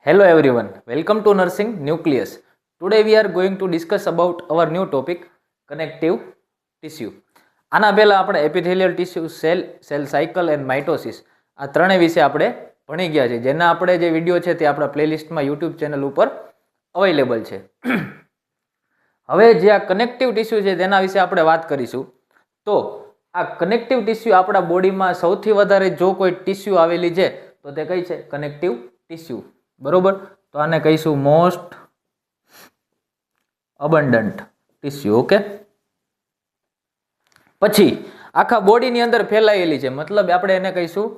Hello everyone, welcome to Nursing Nucleus. Today we are going to discuss about our new topic, connective tissue. આના પહેલા આપણે એપિથેલિયલ tissue, cell cycle and mitosis આ ત્રણેય વિશે આપણે ભણી ગયા છે, જેના આપણે જે વિડીયો છે તે આપણા પ્લેલિસ્ટમાં યુટ્યુબ ચેનલ ઉપર અવેલેબલ છે. હવે જે આ કનેક્ટિવ ટિશ્યુ છે તેના વિશે આપણે વાત કરીશું. તો આ કનેક્ટિવ ટિશ્યુ આપણા બોડીમાં સૌથી વધારે જો કોઈ ટિશ્યુ આવેલી છે તો તે કઈ છે? Connective tissue. બરોબર, તો આને કહીશું મોસ્ટ અબન્ડન્ટ ટિશ્યુ. ઓકે, પછી આખા બોડીની અંદર ફેલાયેલી છે, મતલબ આપણે એને કહીશું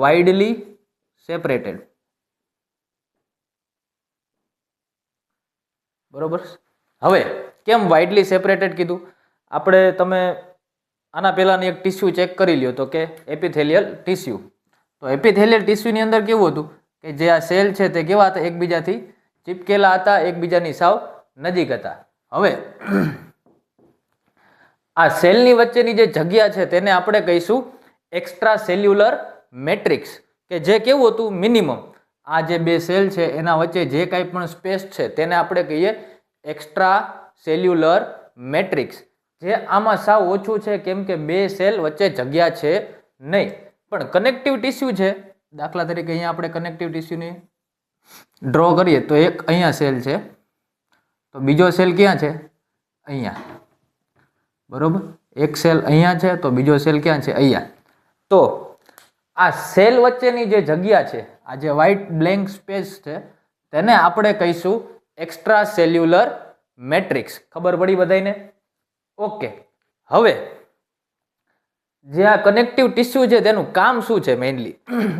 વાઇડલી સેપરેટેડ. બરોબર, હવે કેમ વાઇડલી સેપરેટેડ કીધું? આપણે તમે આના પહેલાની એક ટિશ્યુ ચેક કરી લ્યો તો કે એપિથેલિયલ ટિશ્યુ. તો એપિથેલિયલ ટિશ્યુની અંદર કેવું હતું કે જે આ સેલ છે તે કેવા હતા? એકબીજાથી ચીપકેલા હતા, એકબીજાની સાવ નજીક હતા. હવે આ સેલની વચ્ચેની જે જગ્યા છે તેને આપણે કહીશું એક્સ્ટ્રા સેલ્યુલર મેટ્રિક્સ, કે જે કેવું હતું? મિનિમમ આ જે બે સેલ છે એના વચ્ચે જે કાંઈ પણ સ્પેસ છે તેને આપણે કહીએ એક્સ્ટ્રા સેલ્યુલર મેટ્રિક્સ, જે આમાં સાવ ઓછું છે, કેમ કે બે સેલ વચ્ચે જગ્યા છે નહીં. પણ કનેક્ટિવ ટિશ્યુ છે, દાખલા તરીકે અહીંયા આપણે કનેક્ટિવ ટિશ્યુની ડ્રો કરીએ તો એક અહીંયા સેલ છે, તો બીજો સેલ ક્યાં છે? અહીંયા. બરોબર, એક સેલ અહીંયા છે તો બીજો સેલ ક્યાં છે? અહીંયા. તો આ સેલ વચ્ચેની જે જગ્યા છે, આ જે વ્હાઇટ બ્લેન્ક સ્પેસ છે, તેને આપણે કહીશું એક્સ્ટ્રા સેલ્યુલર મેટ્રિક્સ. ખબર પડી બધાને? ઓકે, હવે જે આ કનેક્ટિવ ટિશ્યુ છે તેનું કામ શું છે મેઇનલી?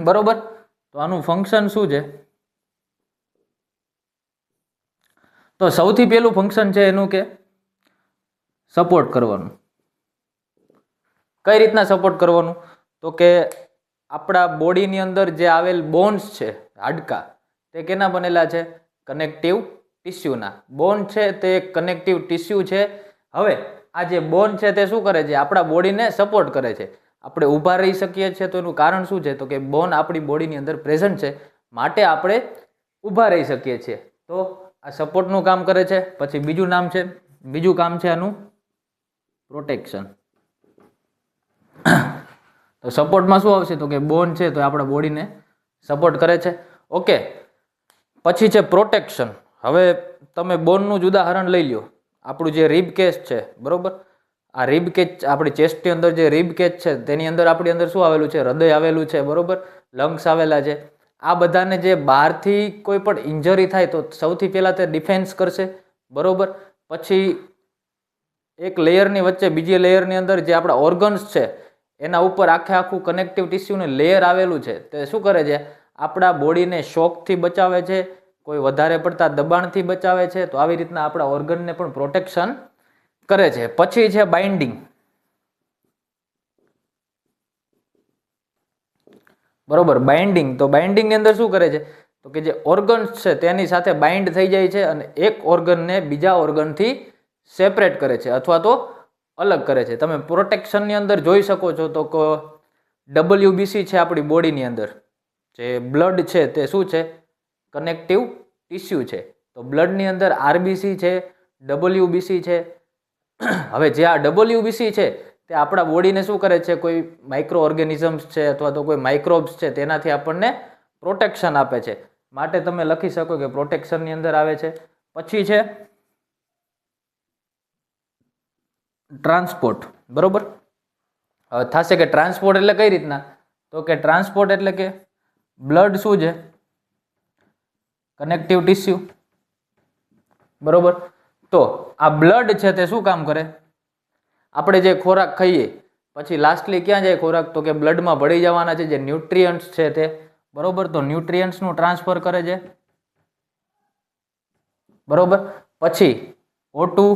બરોબર, તો આનું ફંક્શન શું છે? તો સૌથી પહેલું ફંક્શન છે એનું કે સપોર્ટ કરવાનું. કઈ રીતના સપોર્ટ કરવાનું? તો કે આપણા બોડીની અંદર જે આવેલ બોન્સ છે, હાડકા, તે કેના બનેલા છે? કનેક્ટિવ ટિશ્યુના. બોન છે તે કનેક્ટિવ ટિશ્યુ છે. હવે આ જે બોન છે તે શું કરે છે? આપણા બોડીને સપોર્ટ કરે છે. આપણે ઊભા રહી શકીએ છીએ તો એનું કારણ શું છે? તો કે બોન આપણી બોડીની અંદર પ્રેઝન્ટ છે, માટે આપણે ઊભા રહી શકીએ છીએ. તો આ સપોર્ટનું કામ કરે છે. પછી બીજું કામ છે આનું પ્રોટેક્શન. તો સપોર્ટમાં શું આવશે? તો કે બોન છે તો આપણા બોડીને સપોર્ટ કરે છે. ઓકે, પછી છે પ્રોટેક્શન. હવે તમે બોનનું જ ઉદાહરણ લઈ લ્યો. આપણું જે રીબ કેસ છે, બરોબર, આ રીબ કેચ આપણી ચેસ્ટની અંદર જે રીબ કેચ છે તેની અંદર આપણી અંદર શું આવેલું છે? હૃદય આવેલું છે, બરોબર, લંગ્સ આવેલા છે. આ બધાને જે બહારથી કોઈ પણ ઇન્જરી થાય તો સૌથી પહેલાં તે ડિફેન્સ કરશે, બરોબર. પછી એક લેયરની વચ્ચે બીજી લેયરની અંદર જે આપણા ઓર્ગન્સ છે એના ઉપર આખું કનેક્ટિવ ટિશ્યુનું લેયર આવેલું છે, તે શું કરે છે? આપણા બોડીને શોકથી બચાવે છે, કોઈ વધારે પડતા દબાણથી બચાવે છે. તો આવી રીતના આપણા ઓર્ગનને પણ પ્રોટેક્શન કરે છે. પછી છે બાઇન્ડિંગ. બરોબર, બાઇન્ડિંગ. તો બાઇન્ડિંગની અંદર શું કરે છે? તો કે જે ઓર્ગન્સ છે તેની સાથે બાઇન્ડ થઈ જાય છે અને એક ઓર્ગનને બીજા ઓર્ગનથી સેપરેટ કરે છે અથવા તો અલગ કરે છે. તમે પ્રોટેક્શનની અંદર જોઈ શકો છો તો WBC છે આપણી બોડીની અંદર, જે બ્લડ છે તે શું છે? કનેક્ટિવ ટિશ્યુ છે. તો બ્લડની અંદર RBC છે, WBC છે. હવે જે આ WBC છે તે આપણા બોડીને શું કરે છે? કોઈ માઇક્રો ઓર્ગેનિઝમ્સ છે અથવા તો કોઈ માઇક્રોબ્સ છે તેનાથી આપણને પ્રોટેક્શન આપે છે, માટે તમે લખી શકો કે પ્રોટેક્શનની અંદર આવે છે. પછી છે ટ્રાન્સપોર્ટ. બરોબર, થશે કે ટ્રાન્સપોર્ટ એટલે કઈ રીતના? તો કે ટ્રાન્સપોર્ટ એટલે કે બ્લડ શું છે? Connective tissue. બરોબર, તો આ બ્લડ છે તે શું કામ કરે? આપણે જે ખોરાક ખાઈએ પછી લાસ્ટલી ક્યાં જાય ખોરાક? તો કે બ્લડમાં ભળી જવાના છે જે ન્યુટ્રિયન્ટ્સ છે તે, બરોબર. તો ન્યુટ્રિયન્ટ્સનું ટ્રાન્સફર કરે છે, બરોબર. પછી O2,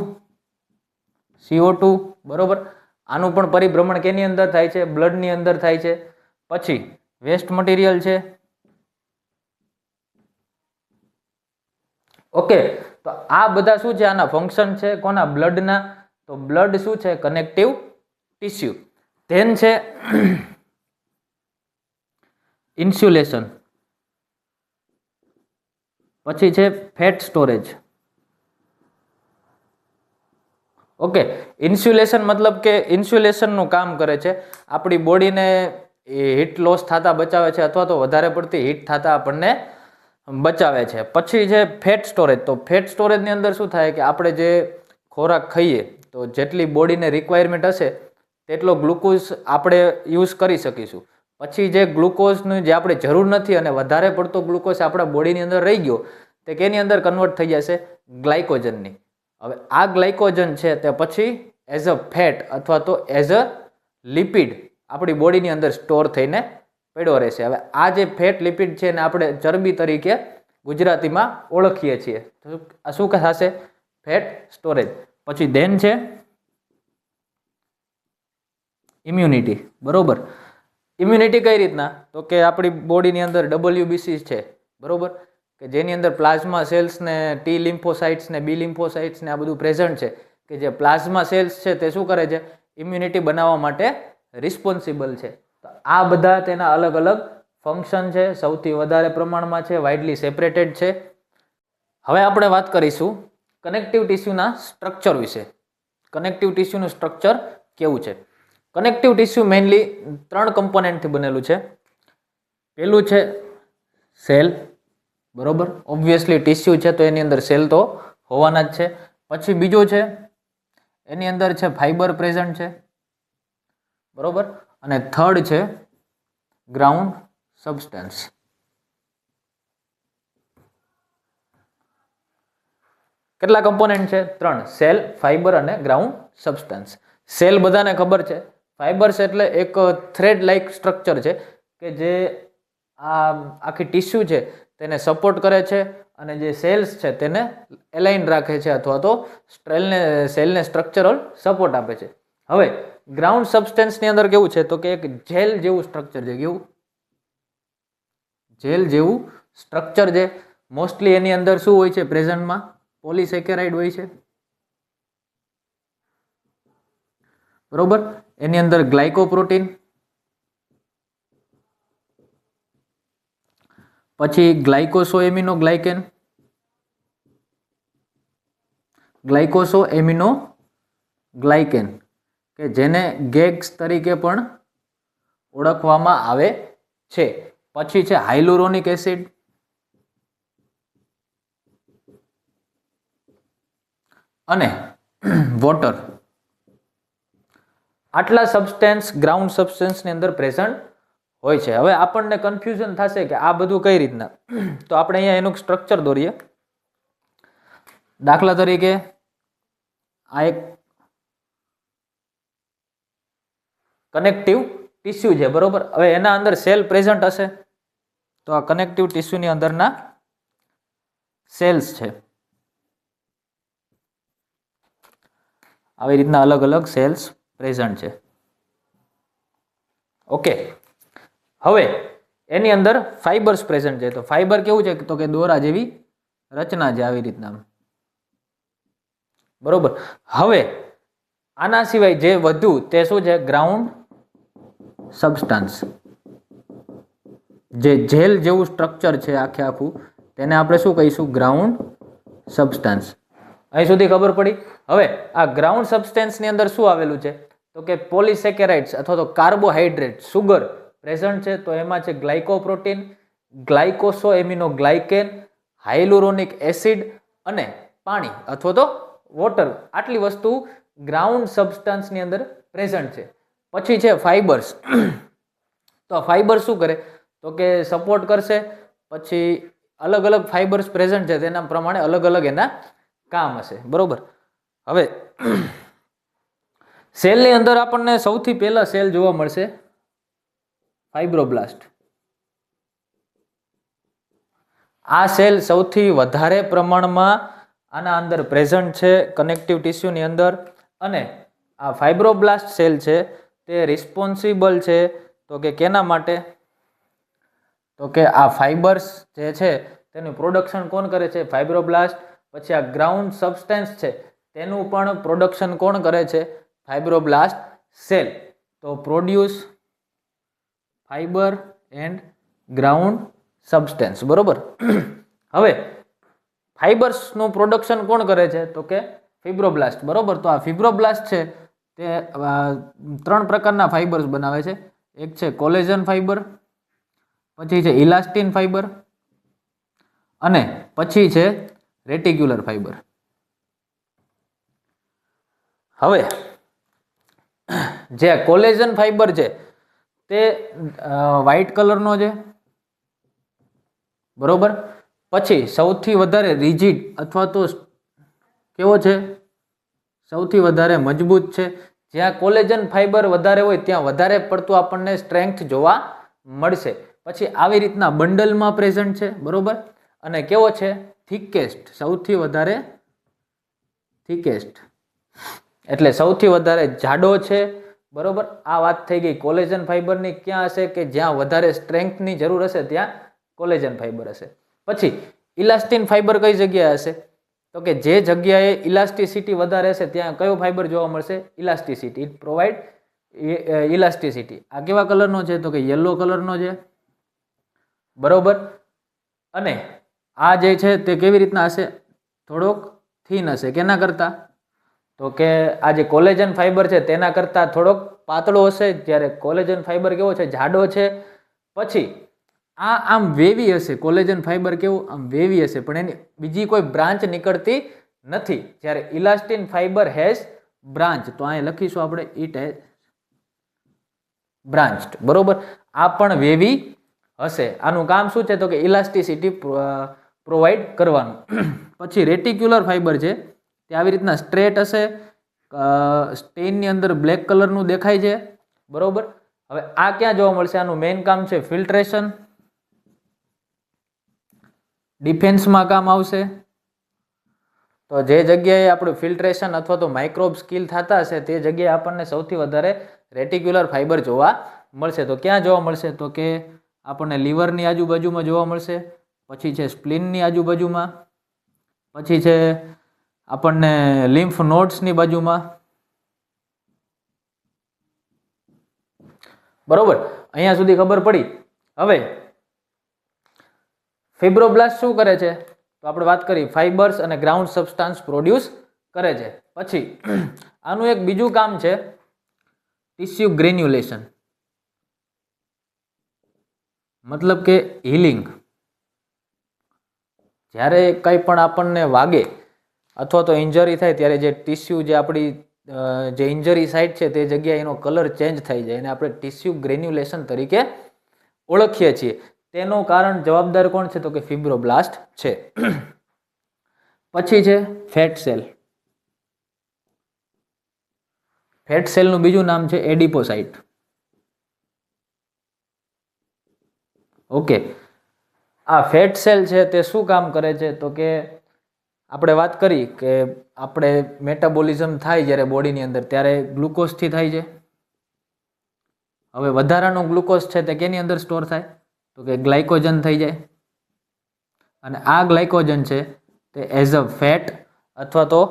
CO2, બરોબર, આનું પણ પરિભ્રમણ કેની અંદર થાય છે? બ્લડની અંદર થાય છે. પછી વેસ્ટ મટીરિયલ છે. ઓકે, તો આ બધા શું છે? આના ફંક્શન છે. કોના? બ્લડના. તો બ્લડ શું છે? Connective tissue. ધેન છે ઇન્સ્યુલેશન. પછી છે ફેટ સ્ટોરેજ. ઓકે, ઇન્સ્યુલેશન મતલબ કે ઇન્સ્યુલેશનનું કામ કરે છે, આપણી બોડીને હીટ લોસ થતા બચાવે છે અથવા તો વધારે પડતી હીટ થતા આપણને બચાવે છે. પછી છે ફેટ સ્ટોરેજ. તો ફેટ સ્ટોરેજની અંદર શું થાય કે આપણે જે ખોરાક ખાઈએ તો જેટલી બોડીને રિક્વાયરમેન્ટ હશે તેટલો ગ્લુકોઝ આપણે યુઝ કરી શકીશું. પછી જે ગ્લુકોઝની જે આપણે જરૂર નથી અને વધારે પડતો ગ્લુકોઝ આપણા બોડીની અંદર રહી ગયો તે કેની અંદર કન્વર્ટ થઈ જશે? ગ્લાયકોજનની. હવે આ ગ્લાયકોજન છે તે પછી એઝ અ ફેટ અથવા તો એઝ અ લિપિડ આપણી બોડીની અંદર સ્ટોર થઈને પડ્યો રહેશે. હવે આ જે ફેટ લિપિડ છે એને આપણે ચરબી તરીકે ગુજરાતીમાં ઓળખીએ છીએ. તો આ શું થશે? Fat storage. પછી દેન છે ઇમ્યુનિટી. બરોબર, ઇમ્યુનિટી કઈ રીતના? તો કે આપણી બોડીની અંદર WBC છે, બરોબર, કે જેની અંદર પ્લાઝમા સેલ્સ ને ટી લિમ્ફોસાઇટ્સ ને બી લિમ્ફોસાઇટ્સ ને આ બધું પ્રેઝન્ટ છે, કે જે પ્લાઝમા સેલ્સ છે તે શું કરે છે? ઇમ્યુનિટી બનાવવા માટે રિસ્પોન્સિબલ છે. તો આ બધા તેના અલગ અલગ ફંક્શન છે, સૌથી વધારે પ્રમાણમાં છે, વાઇડલી સેપરેટેડ છે. હવે આપણે વાત કરીશું કનેક્ટિવ ટિશ્યુના સ્ટ્રક્ચર વિશે. કનેક્ટિવ ટિશ્યુનું સ્ટ્રક્ચર કેવું છે? કનેક્ટિવ ટિશ્યુ મેઇનલી 3 કમ્પોનેન્ટથી બનેલું છે. પહેલું છે સેલ, બરોબર, ઓબ્વિયસલી ટિશ્યુ છે તો એની અંદર સેલ તો હોવાના જ છે. પછી બીજું છે એની અંદર છે ફાઈબર પ્રેઝન્ટ છે, બરોબર, અને થર્ડ છે ગ્રાઉન્ડ સબસ્ટન્સ. કેટલા કમ્પોનેન્ટ છે? 3, સેલ, ફાઈબર અને ગ્રાઉન્ડ સબસ્ટન્સ. સેલ બધાને ખબર છે. ફાઈબર્સ એટલે એક થ્રેડ લાઇક સ્ટ્રક્ચર છે કે જે આ આખી ટિશ્યુ છે તેને સપોર્ટ કરે છે અને જે સેલ્સ છે તેને એલાઇન રાખે છે અથવા તો સેલને સ્ટ્રક્ચરલ સપોર્ટ આપે છે. હવે ગ્રાઉન્ડ સબસ્ટન્સની અંદર કેવું છે? તો કે એક જેલ જેવું સ્ટ્રક્ચર છે. કેવું? જેલ જેવું સ્ટ્રક્ચર છે. મોસ્ટલી એની અંદર શું હોય છે? પ્રેઝન્ટમાં પોલીસેકેરાઇડ હોય છે, બરોબર. એની અંદર ગ્લાયકોપ્રોટીન, પછી ગ્લાયકોસો એમિનો ગ્લાયકેન, ગ્લાયકોસો એમિનો ગ્લાયકેન કે જેને ગેગ્સ તરીકે પણ ઓળખવામાં આવે છે. પછી છે હાઇલુરોનિક એસિડ, અને વોટર. આટલા સબસ્ટેન્સ ગ્રાઉન્ડ સબસ્ટેન્સની અંદર પ્રેઝન્ટ હોય છે. હવે આપણને કન્ફ્યુઝન થશે કે આ બધું કઈ રીતના, તો આપણે અહીંયા એનું સ્ટ્રક્ચર દોરીએ. દાખલા તરીકે આ એક કનેક્ટિવ ટિશ્યુ છે, બરોબર. હવે એના અંદર સેલ પ્રેઝન્ટ હશે તો આ કનેક્ટિવ ટિશ્યુની અંદરના સેલ્સ છે. આવી રીતના અલગ અલગ સેલ્સ પ્રેઝન્ટ છે. ઓકે, હવે એની અંદર ફાઈબર્સ પ્રેઝન્ટ છે. તો ફાઈબર કેવું છે? તો કે દોરા જેવી રચના છે, આવી રીતના, બરોબર. હવે આના સિવાય જે વધુ તે શું છે? Ground substance. જે જેલ જેવું સ્ટ્રક્ચર છે આખે આખું, તેને આપણે શું કહીશું? Ground substance. અહીં સુધી ખબર પડી? હવે આ ગ્રાઉન્ડ સબસ્ટેન્સની અંદર શું આવેલું છે? તો કે પોલિસેકેરાઇડ્સ અથવા તો કાર્બોહાઈડ્રેટ, સુગર પ્રેઝન્ટ છે. તો એમાં છે ગ્લાયકોપ્રોટીન, ગ્લાયકોસો એમિનો ગ્લાયકેન, હાઇલુરોનિક એસિડ અને પાણી અથવા તો વોટર. આટલી વસ્તુ ગ્રાઉન્ડ સબસ્ટન્સની અંદર પ્રેઝન્ટ છે. પછી છે ફાઈબર્સ. તો આ ફાઈબર શું કરે? તો કે સપોર્ટ કરશે. પછી અલગ અલગ ફાઈબર્સ પ્રેઝન્ટ છે તેના પ્રમાણે અલગ અલગ એના કામ હશે, બરોબર. હવે સેલની અંદર આપણને સૌથી પહેલા સેલ જોવા મળશે ફાઇબ્રોબ્લાસ્ટ. આ સેલ સૌથી વધારે પ્રમાણમાં આના અંદર પ્રેઝન્ટ છે કનેક્ટિવ ટિશ્યુની અંદર. અને આ ફાઇબ્રોબ્લાસ્ટ સેલ છે તે રિસ્પોન્સિબલ છે તો કે કેના માટે? તો કે આ ફાઈબર્સ જે છે તેનું પ્રોડક્શન કોણ કરે છે? ફાઇબ્રોબ્લાસ્ટ. પછી આ ગ્રાઉન્ડ સબસ્ટેન્સ છે તેનું પણ પ્રોડક્શન કોણ કરે છે? Fibroblast cell. તો produce fibre and ground substance, બરોબર. હવે ફાઇબર્સનું પ્રોડક્શન કોણ કરે છે? તો કે ફિબ્રોબ્લાસ્ટ. બરોબર. તો આ ફિબ્રોબ્લાસ્ટ છે તે 3 પ્રકારના ફાઇબર્સ બનાવે છે. એક છે કોલેજન ફાઇબર, પછી છે ઇલાસ્ટિન ફાઇબર અને પછી છે રેટિક્યુલર ફાઇબર. હવે જે કોલેજન ફાઇબર છે તે વ્હાઇટ કલરનો છે. બરોબર. પછી સૌથી વધારે રિજિડ અથવા તો કેવો છે? સૌથી વધારે મજબૂત છે. જ્યાં કોલેજન ફાઇબર વધારે હોય ત્યાં વધારે પડતું આપણને સ્ટ્રેન્થ જોવા મળશે. પછી આવી રીતના બંડલમાં પ્રેઝન્ટ છે. બરોબર. અને કેવો છે? થિકેસ્ટ, સૌથી વધારે થિકેસ્ટ એટલે સૌથી વધારે જાડો છે. બરોબર. આ વાત થઈ ગઈ કોલેજન ફાઇબરની. ક્યાં હશે? કે જ્યાં વધારે સ્ટ્રેન્થની જરૂર હશે ત્યાં કોલેજન ફાઇબર હશે. પછી ઇલાસ્ટિન ફાઇબર કઈ જગ્યાએ હશે? તો કે જે જગ્યાએ ઇલાસ્ટિસિટી વધારે હશે ત્યાં કયો ફાઇબર જોવા મળશે? ઇલાસ્ટિસિટી. It provide elasticity. આ કેવા કલરનો છે? તો કે યલો કલરનો છે. બરોબર. અને આ જે છે તે કેવી રીતના હશે? થોડોક થીન હશે. કેના કરતા? તો કે આ જે કોલેજન ફાઇબર છે તેના કરતાં થોડોક પાતળો હશે. જ્યારે કોલેજન ફાઇબર કેવો છે? જાડો છે. પછી આ આમ વેવી હશે. કોલેજન ફાઇબર કેવું? આમ વેવી હશે, પણ એની બીજી કોઈ બ્રાન્ચ નીકળતી નથી. જ્યારે ઇલાસ્ટિન ફાઇબર હેઝ બ્રાન્ચ. તો અહીંયા લખીશું આપણે ઇટ હેઝ બ્રાન્ચ્ડ. બરોબર. આ પણ વેવી હશે. આનું કામ શું છે? તો કે ઇલાસ્ટિસિટી પ્રોવાઈડ કરવાનું. પછી રેટિક્યુલર ફાઇબર છે તે આવી રીતના સ્ટ્રેટ હશે. સ્ટેઇનની અંદર બ્લેક કલરનું દેખાય છે. બરોબર. હવે આ ક્યાં જોવા મળશે? આનું મેઇન કામ છે ફિલ્ટ્રેશન, ડિફેન્સમાં કામ આવશે. તો જે જગ્યાએ આપણું ફિલ્ટ્રેશન અથવા તો માઇક્રોબ્સ કિલ થતા હશે તે જગ્યાએ આપણને સૌથી વધારે રેટિક્યુલર ફાઇબર જોવા મળશે. તો ક્યાં જોવા મળશે? તો કે આપણને લીવરની આજુબાજુમાં જોવા મળશે. પછી છે સ્પ્લીનની આજુબાજુમાં. પછી છે આપણને લિમ્ફ નોડ્સની બાજુમાં. બરોબર. અહીંયા સુધી ખબર પડી. હવે ફિબ્રોબ્લાસ્ટ શું કરે છે? તો આપણે વાત કરી ફાઇબર્સ અને ગ્રાઉન્ડ સબસ્ટાન્સ પ્રોડ્યુસ કરે છે. પછી આનું એક બીજું કામ છે ટિશ્યુ ગ્રેન્યુલેશન, મતલબ કે હીલિંગ. જ્યારે કંઈ પણ આપણને વાગે અથવા તો ઇન્જરી થાય ત્યારે જે ટિશ્યુ જે આપણી જે ઇન્જરી સાઇટ છે તે જગ્યાએ એનો કલર ચેન્જ થઈ જાય અને આપણે ટિશ્યુ ગ્રેન્યુલેશન તરીકે ઓળખીએ છીએ. તેનું કારણ જવાબદાર કોણ છે? તો કે ફિબ્રોબ્લાસ્ટ છે. પછી છે ફેટ સેલ. ફેટ સેલનું બીજું નામ છે એડિપોસાઇટ. ઓકે. આ ફેટ સેલ છે તે શું કામ કરે છે? તો કે આપણે વાત કરી કે આપણે મેટાબોલિઝમ થાય જ્યારે બોડીની અંદર ત્યારે ગ્લુકોઝથી થાય છે. હવે વધારાનો ગ્લુકોઝ છે તે કેની અંદર સ્ટોર થાય? તો કે ગ્લાયકોજન થઈ જાય. અને આ ગ્લાયકોજન છે તે એઝ અ ફેટ અથવા તો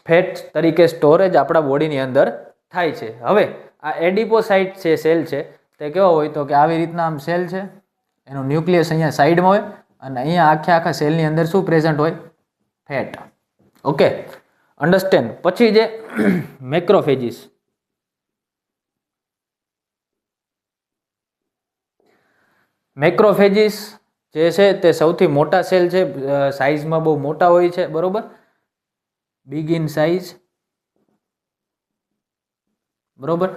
ફેટ તરીકે સ્ટોરેજ આપણા બોડીની અંદર થાય છે. હવે આ એડિપોસાઇટ છે સેલ છે તે કેવો હોય? તો કે આવી રીતના આમ સેલ છે. એનું ન્યુક્લિયસ અહીંયા સાઈડમાં હોય અને અહીંયા આખા સેલની અંદર શું પ્રેઝન્ટ હોય? ફેટ. Okay, understand. પછી જે મેક્રોફેજીસ. મેક્રોફેજીસ જે છે તે સૌથી મોટા સેલ છે. સાઇઝમાં બહુ મોટા હોય છે. બરોબર. Big in size. બરોબર.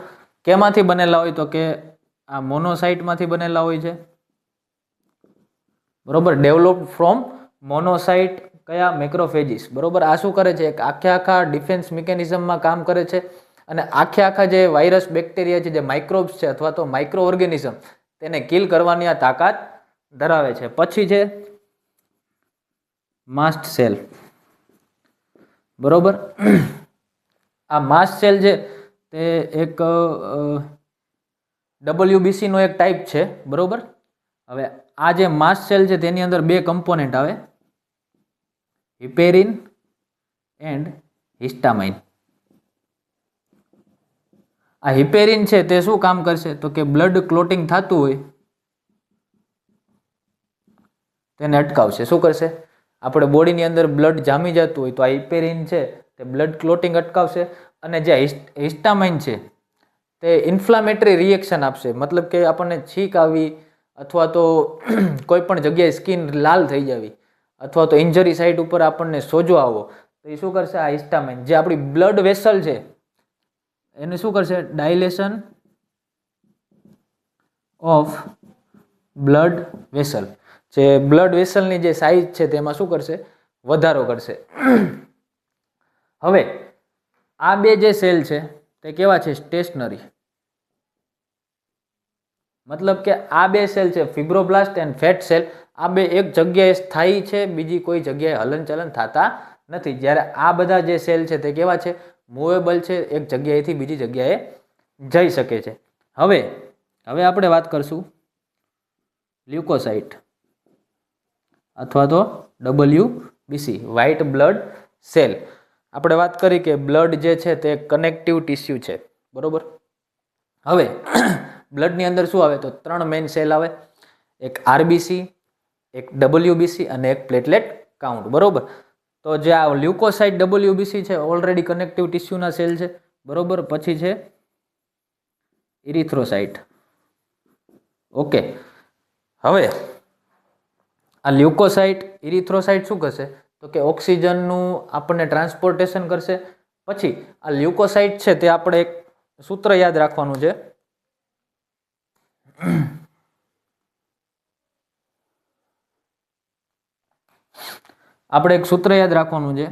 કેમાંથી બનેલા હોય? તો કે આ મોનોસાઇટમાંથી બનેલા હોય છે. બરોબર. Developed from monocyte. કયા? મેક્રોફેજીસ. બરોબર. આ શું કરે છે? એક આખા ડિફેન્સ મિકેનિઝમમાં કામ કરે છે અને આખા જે વાયરસ બેક્ટેરિયા છે, જે માઇક્રોબ્સ છે અથવા તો માઇક્રો ઓર્ગેનિઝમ, તેને કિલ કરવાની આ તાકાત ધરાવે છે. પછી છે માસ્ટ સેલ. બરોબર. આ માસ્ટ સેલ છે તે એક WBC નો એક ટાઈપ છે. બરોબર. હવે આ જે માસ્ટ સેલ છે તેની અંદર બે કમ્પોનેન્ટ આવે, હિપેરિન એન્ડ હિસ્ટામાઇન. આ હિપેરિન છે તે શું કામ કરશે? તો કે બ્લડ ક્લોટિંગ થતું હોય તેને અટકાવશે. શું કરશે? આપણે બોડીની અંદર બ્લડ જામી જતું હોય તો આ હિપેરિન છે તે બ્લડ ક્લોટિંગ અટકાવશે, અને જે હિસ્ટામાઇન છે તે ઇન્ફ્લામેટરી રિએક્શન આપશે, મતલબ કે આપણને છીંક આવી અથવા તો કોઈ પણ જગ્યાએ સ્કિન લાલ થઈ જવી અથવા તો ઇન્જરી સાઇટ ઉપર આપણને સોજો આવો તો એ શું કરશે, આ હિસ્ટામાઇન જે આપણી બ્લડ વેસલ છે એને શું કરશે, ડાયલેશન ઓફ બ્લડ વેસલ, જે બ્લડ વેસલની જે સાઇઝ છે તેમાં શું કરશે, વધારો કરશે. હવે આ બે જે સેલ છે તે કેવા છે, સ્ટેશનરી, મતલબ કે આ બે સેલ છે ફિબ્રોબ્લાસ્ટ એન્ડ ફેટ સેલ, આ બે એક જગ્યાએ સ્થાયી છે, બીજી કોઈ જગ્યાએ હલનચલન થતા નથી. જ્યારે આ બધા જે સેલ છે તે કેવા છે, મૂવેબલ છે, એક જગ્યાએથી બીજી જગ્યાએ જઈ શકે છે. હવે આપણે વાત કરશું લ્યુકોસાઇટ અથવા તો WBC, વ્હાઇટ બ્લડ સેલ. આપણે વાત કરી કે બ્લડ જે છે તે કનેક્ટિવ ટિશ્યુ છે, બરોબર. હવે બ્લડની અંદર શું આવે તો 3 મેઇન સેલ આવે, એક RBC, એક WBC અને એક પ્લેટલેટ કાઉન્ટ, બરોબર. તો જે આ લ્યુકોસાઇટ WBC છે ઓલરેડી કનેક્ટિવ ટિશ્યુના સેલ છે, બરોબર. પછી છે ઇરિથ્રોસાઇટ. ઓકે, હવે આ લ્યુકોસાઇટ ઇરિથ્રોસાઇટ શું કરશે તો કે ઓક્સિજનનું આપણને ટ્રાન્સપોર્ટેશન કરશે. પછી આ લ્યુકોસાઇટ છે તે આપણે એક સૂત્ર યાદ રાખવાનું છે,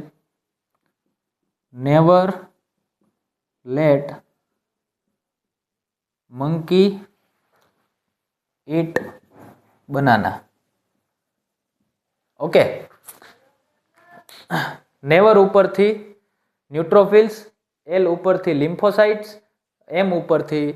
નેવર લેટ મંકી ઈટ બનાના. ઓકે, નેવર ઉપરથી ન્યુટ્રોફિલ્સ, એલ ઉપરથી લિમ્ફોસાઇટ્સ, એમ ઉપરથી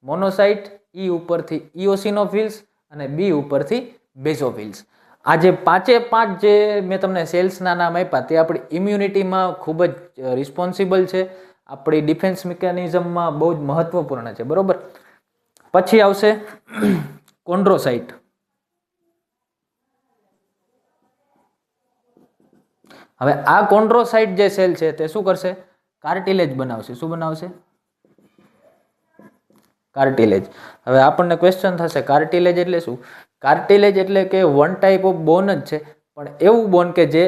મોનોસાઇટ, ઈ ઉપરથી ઇઓસિનોફિલ્સ અને બી ઉપરથી બેઝોફિલ્સ. આ જે 5 જે મેં તમને સેલ્સના નામ આપ્યા તે આપણી ઇમ્યુનિટીમાં ખૂબ જ રિસ્પોન્સિબલ છે, આપણી ડિફેન્સ મિકેનિઝમમાં બહુ જ મહત્વપૂર્ણ છે, બરોબર. પછી આવશે કોન્ડ્રોસાઇટ. હવે આ કોન્ડ્રોસાઇટ જે સેલ છે તે શું કરશે, કાર્ટિલેજ બનાવશે. શું બનાવશે, કાર્ટિલેજ. હવે આપણને ક્વેશ્ચન થશે કાર્ટિલેજ એટલે શું? કાર્ટિલેજ એટલે કે વન ટાઈપ ઓફ બોન જ છે, પણ એવું બોન કે જે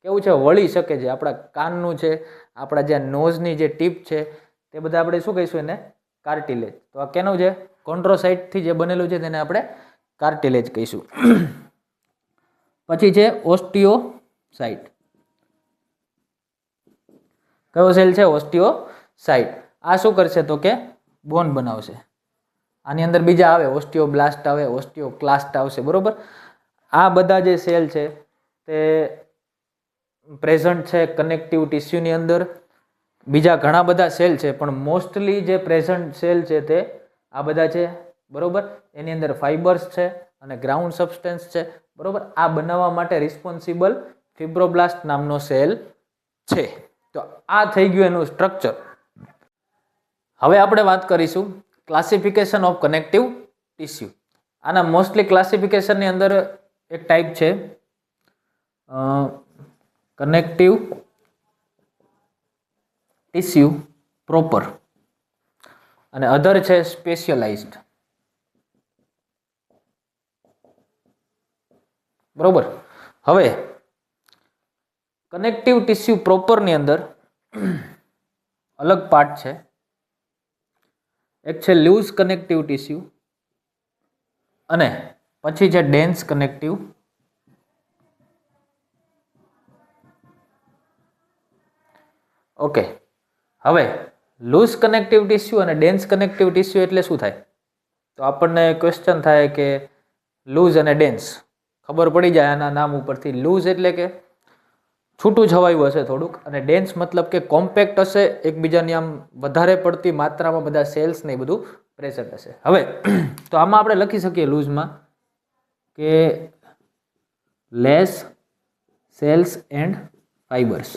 કેવું છે, વળી શકે છે. આપણા કાનનું છે, આપણા જે નોઝની જે ટીપ છે તે બધા આપણે શું કહીશું એને, કાર્ટિલેજ. તો આ કેનું છે, કોન્ડ્રોસાઇટથી જે બનેલું છે તેને આપણે કાર્ટિલેજ કહીશું. પછી છે ઓસ્ટિયોસાઇટ. કયો સેલ છે, ઓસ્ટિયોસાઇટ. આ શું કરશે તો કે બોન બનાવશે. આની અંદર બીજા આવે, ઓસ્ટિયોબ્લાસ્ટ આવે, ઓસ્ટિયોક્લાસ્ટ આવશે, બરોબર. આ બધા જે સેલ છે તે પ્રેઝન્ટ છે કનેક્ટિવ ટિશ્યુની અંદર. બીજા ઘણા બધા સેલ છે પણ મોસ્ટલી જે પ્રેઝન્ટ સેલ છે તે આ બધા છે, બરોબર. એની અંદર ફાઇબર્સ છે અને ગ્રાઉન્ડ સબસ્ટન્સ છે, બરોબર. આ બનાવવા માટે રિસ્પોન્સિબલ ફિબ્રોબ્લાસ્ટ નામનો સેલ છે. તો આ થઈ ગયું એનું સ્ટ્રક્ચર. હવે આપણે વાત કરીશું ક્લાસિફિકેશન ઓફ કનેક્ટિવ ટિશ્યુ. આના મોસ્ટલી ક્લાસિફિકેશનની અંદર એક ટાઈપ છે કનેક્ટિવ ટિશ્યુ પ્રોપર અને અધર છે સ્પેશિયલાઇઝ્ડ, બરોબર. હવે કનેક્ટિવ ટિશ્યુ પ્રોપરની અંદર અલગ પાર્ટ છે. એક છે લૂઝ કનેક્ટિવ ટિશ્યુ અને પછી છે ડેન્સ કનેક્ટિવ ઓકે. હવે લૂઝ કનેક્ટિવ ટિશ્યુ અને ડેન્સ કનેક્ટિવ ટિશ્યુ એટલે શું થાય તો આપણને ક્વેશ્ચન થાય કે લૂઝ અને ડેન્સ ખબર પડી જાય આના નામ ઉપરથી. લૂઝ એટલે કે છૂટું છવાયું હશે થોડુંક, અને ડેન્સ મતલબ કે કોમ્પેક્ટ હશે, એકબીજાની આમ વધારે પડતી માત્રામાં બધા સેલ્સ ને એ બધું પ્રેઝન્ટ હશે. હવે તો આમાં આપણે લખી શકીએ લૂઝમાં કે લેસ સેલ્સ એન્ડ ફાઇબર્સ,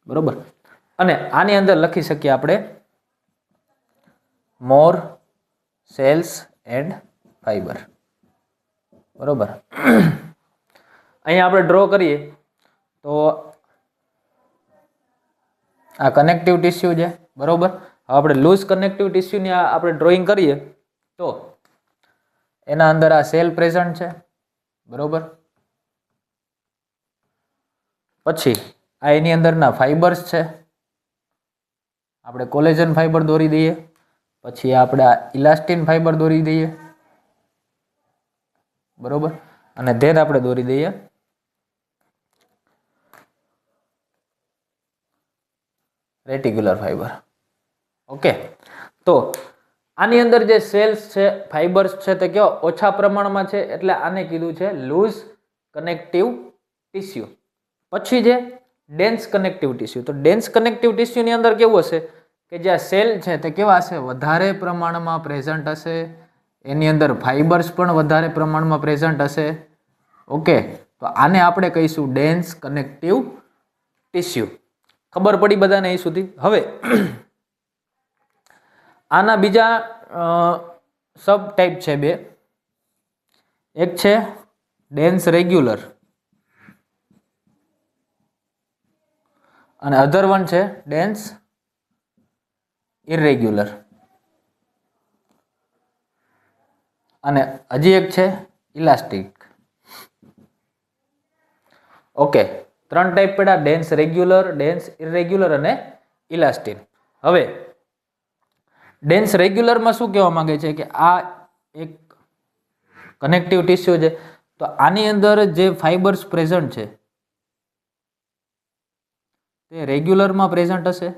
બરોબર. અને આની અંદર લખી શકીએ આપણે મોર સેલ્સ એન્ડ ફાઇબર, બરોબર. અહીંયા આપણે ડ્રો કરીએ તો આ કનેક્ટિવ ટિશ્યુ છે, બરોબર. હવે આપણે લૂઝ કનેક્ટિવ ટિશ્યુની આપણે ડ્રોઈંગ કરીએ તો એના અંદર આ સેલ પ્રેઝન્ટ છે, બરોબર. પછી આ એની અંદરના ફાઈબર્સ છે, આપણે કોલેજન ફાઈબર દોરી દઈએ. પછી આપણે આ ઇલાસ્ટિન ફાઈબર દોરી દઈએ, બરોબર. અને ધેન આપણે દોરી દઈએ રેટિક્યુલર ફાઈબર. ઓકે, તો આની અંદર જે સેલ્સ છે, ફાઈબર્સ છે, તે કેવા ઓછા પ્રમાણમાં છે, એટલે આને કીધું છે લૂઝ કનેક્ટિવ ટિશ્યુ. પછી જે ડેન્સ કનેક્ટિવ ટિશ્યુ, તો ડેન્સ કનેક્ટિવ ટિશ્યુની અંદર કેવું હશે કે જે સેલ છે તે કેવા હશે, વધારે પ્રમાણમાં પ્રેઝન્ટ હશે, એની અંદર ફાઈબર્સ પણ વધારે પ્રમાણમાં પ્રેઝન્ટ હશે. ઓકે, તો આને આપણે કહીશું ડેન્સ કનેક્ટિવ ટિશ્યુ. ખબર પડી બધાને અહીં સુધી? હવે આના બીજા સબ ટાઈપ છે બે. એક છે ડેન્સ રેગ્યુલર અને અધર વન છે ડેન્સ ઇરેગ્યુલર. અને હજી એક છે ઇલાસ્ટિક. ઓકે, ત્રણ ટાઈપ પડ્યા, ડેન્સ રેગ્યુલર, ડેન્સ ઇરેગ્યુલર અને ઇલાસ્ટિન. હવે ડેન્સ રેગ્યુલરમાં શું કહેવા માંગે છે કે આ એક કનેક્ટિવ ટિશ્યુ છે, તો આની અંદર જે ફાઈબર્સ પ્રેઝન્ટ છે તે રેગ્યુલરમાં પ્રેઝન્ટ હશે,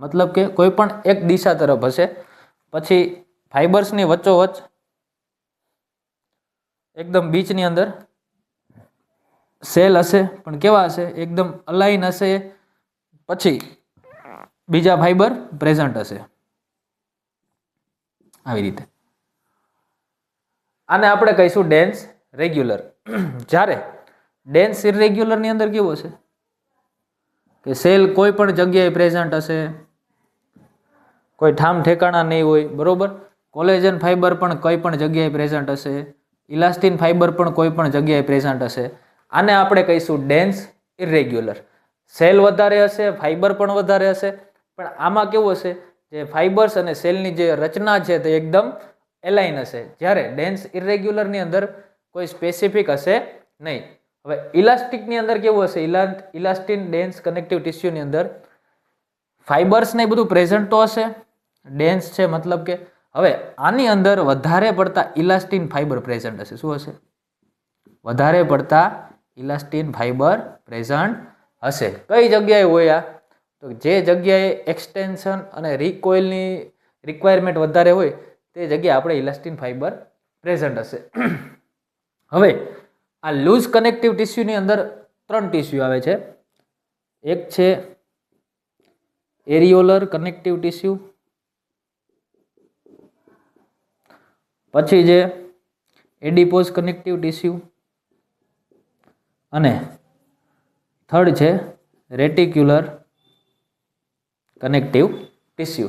મતલબ કે કોઈ પણ એક દિશા તરફ હશે. પછી ફાઈબર્સની વચ્ચોવચ્ચ એકદમ બીચની અંદર સેલ હશે, પણ કેવા હશે, એકદમ અલાઇન હશે. પછી બીજા ફાઈબર પ્રેઝન્ટ હશે, આવી રીતે. આને આપણે કહીશું ડેન્સ રેગ્યુલર. જ્યારે ડેન્સ ઇરેગ્યુલરની અંદર કેવું હશે કે સેલ કોઈ પણ જગ્યાએ પ્રેઝન્ટ હશે, કોઈ ઠામ ઠેકાણા નહીં હોય, બરોબર. કોલેજન ફાઈબર પણ કોઈ પણ જગ્યાએ પ્રેઝન્ટ હશે, ઇલાસ્ટિન ફાઈબર પણ કોઈ પણ જગ્યાએ પ્રેઝન્ટ હશે. આને આપણે કહીશું ડેન્સ ઇરેગ્યુલર. સેલ વધારે હશે, ફાઈબર પણ વધારે હશે, પણ આમાં કેવું હશે, જે ફાઈબર્સ અને સેલની જે રચના છે તે એકદમ એલાઇન હશે. જ્યારે ડેન્સ ઇરેગ્યુલરની અંદર કોઈ સ્પેસિફિક હશે નહીં. હવે ઇલાસ્ટિકની અંદર કેવું હશે, ઇલાસ્ટિન ડેન્સ કનેક્ટિવ ટિશ્યુની અંદર ફાઈબર્સ ને બધું પ્રેઝન્ટ તો હશે, ડેન્સ છે મતલબ કે. હવે આની અંદર વધારે પડતા ઇલાસ્ટિન ફાઈબર પ્રેઝન્ટ હશે. શું હશે? વધારે પડતા ઇલાસ્ટિન ફાઈબર પ્રેઝન્ટ હશે. કઈ જગ્યાએ હોય આ? તો જે જગ્યાએ એક્સટેન્શન અને રિકોઇલની રિક્વાયરમેન્ટ વધારે હોય તે જગ્યાએ આપણે ઇલાસ્ટિન ફાઈબર પ્રેઝન્ટ હશે. હવે આ લૂઝ કનેક્ટિવ ટિશ્યુની અંદર ત્રણ ટિશ્યુ આવે છે. એક છે એરિયોલર કનેક્ટિવ ટિશ્યુ, પછી છે એડિપોઝ કનેક્ટિવ ટિશ્યુ અને થર્ડ છે reticular connective tissue.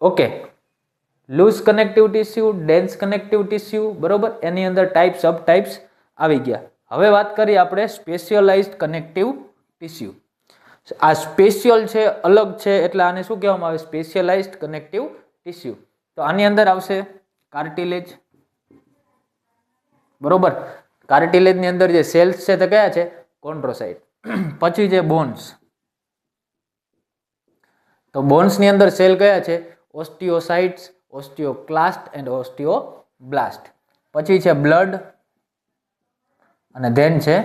Okay, loose connective tissue, dense connective tissue, બરોબર. એની અંદર ટાઈપ સબ ટાઈપ્સ આવી ગયા. હવે વાત કરીએ આપણે સ્પેશિયલાઇઝ્ડ કનેક્ટિવ ટિશ્યુ. આ સ્પેશિયલ છે, અલગ છે, એટલે આને શું કહેવામાં આવે? Specialized connective tissue. તો આની અંદર આવશે કાર્ટિલેજ, બરોબર. કાર્ટિલેજની અંદર જે સેલ્સ છે તે કયા છે? કોન્ડ્રોસાઇટ. પછી છે બોન્સ. તો બોન્સની અંદર સેલ કયા છે? ઓસ્ટિયોસાઇટ્સ, ઓસ્ટિયોક્લાસ્ટ એન્ડ ઓસ્ટિયોબ્લાસ્ટ. પછી છે બ્લડ અને ધેન છે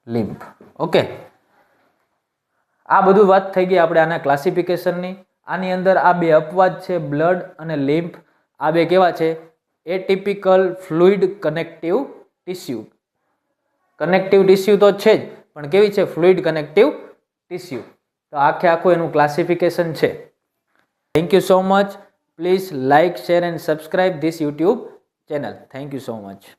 લિમ્ફ. ઓકે, આ બધું વાત થઈ ગઈ આપણે આના ક્લાસિફિકેશનની. આની અંદર આ બે અપવાદ છે, બ્લડ અને લિમ્ફ. આ બે કેવા છે? Atypical fluid connective tissue. Connective tissue તો છે જ, પણ કેવી છે? Fluid connective tissue. તો આખું એનું ક્લાસિફિકેશન છે. Thank you so much. Please like, share and subscribe this YouTube channel. Thank you so much.